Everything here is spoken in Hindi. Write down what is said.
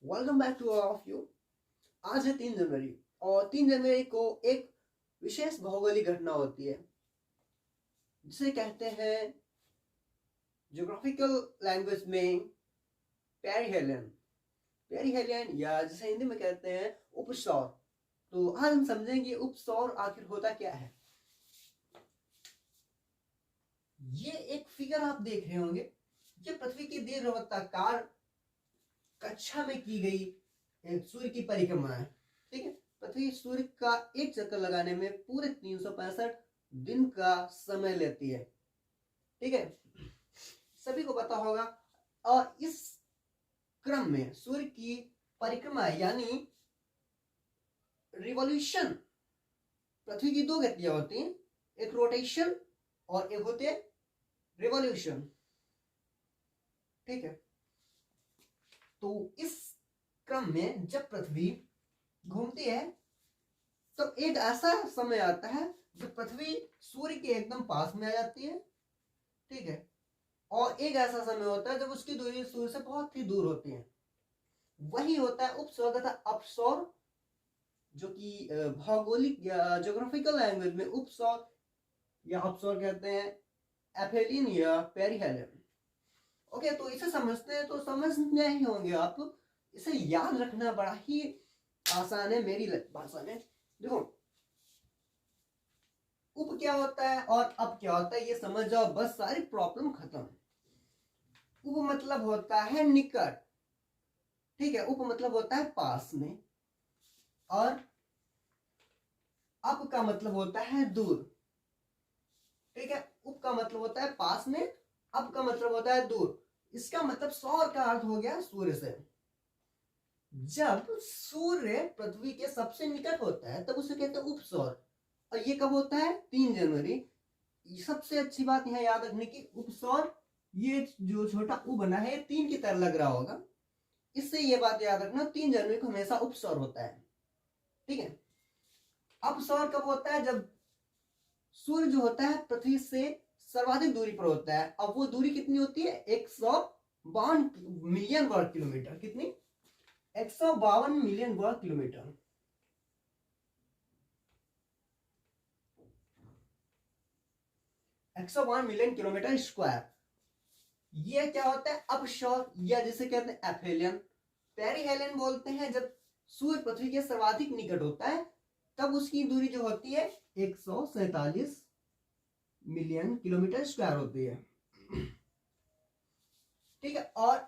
Welcome back to all of you. आज है 3 जनवरी और 3 जनवरी को एक विशेष भौगोलिक घटना होती है जिसे कहते हैं ज्योग्राफिकल लैंग्वेज में पेरिहेलियन। पेरिहेलियन या जिसे हिंदी में कहते हैं उपसौर। तो आज हम समझेंगे उपसौर आखिर होता क्या है। ये एक फिगर आप देख रहे होंगे, ये पृथ्वी की दीर्घवृत्ताकार कक्षा में की गई एक सूर्य की परिक्रमा है। ठीक है, पृथ्वी सूर्य का एक चक्कर लगाने में पूरे 365 दिन का समय लेती है। ठीक है, सभी को पता होगा। और इस क्रम में सूर्य की परिक्रमा यानी रिवॉल्यूशन, पृथ्वी की 2 गतियां होती हैं, एक रोटेशन और एक होती है रिवॉल्यूशन। ठीक है, तो इस क्रम में जब पृथ्वी घूमती है तो एक ऐसा समय आता है जब पृथ्वी सूर्य के एकदम पास में आ जाती है। ठीक है, और एक ऐसा समय होता है जब उसकी दूरी सूर्य से बहुत ही दूर होती है। वही होता है उपसौर तथा अपसौर, जो कि भौगोलिक या ज्योग्राफिकल लैंग्वेज में उपसौर या अपसौर कहते हैं, एफेलियन या पेरिहेलियन। ओके, तो इसे समझते हैं तो समझने ही होंगे आप। इसे याद रखना बड़ा ही आसान है मेरी भाषा में। देखो, उप क्या होता है और अब क्या होता है ये समझ जाओ, बस सारी प्रॉब्लम खत्म। उप मतलब होता है निकट। ठीक है, उप मतलब होता है पास में, और अब का मतलब होता है दूर। ठीक है, उप का मतलब होता है पास में, अब का मतलब होता है दूर। इसका मतलब सौर का अर्थ हो गया सूर्य से। जब सूर्य पृथ्वी के सबसे निकट होता है तब उसे कहते हैं उपसौर। और ये कब होता है? 3 जनवरी। सबसे अच्छी बात यहां याद रखने की, उपसौर, ये जो छोटा उ बना है 3 की तरह लग रहा होगा, इससे ये बात याद रखना 3 जनवरी को हमेशा उपसौर होता है। ठीक है, अपसौर कब होता है? जब सूर्य जो होता है पृथ्वी से सर्वाधिक दूरी पर होता है। अब वो दूरी कितनी होती है? 152 मिलियन वर्ग किलोमीटर। कितनी? 152 मिलियन वर्ग किलोमीटर। Million kilometre square. ये क्या होता है? अपसौर, या जिसे कहते हैं एफेलियन। पेरिहेलियन बोलते हैं जब सूर्य पृथ्वी के सर्वाधिक निकट होता है, तब उसकी दूरी जो होती है 147 मिलियन किलोमीटर स्क्वायर होती है। ठीक है, और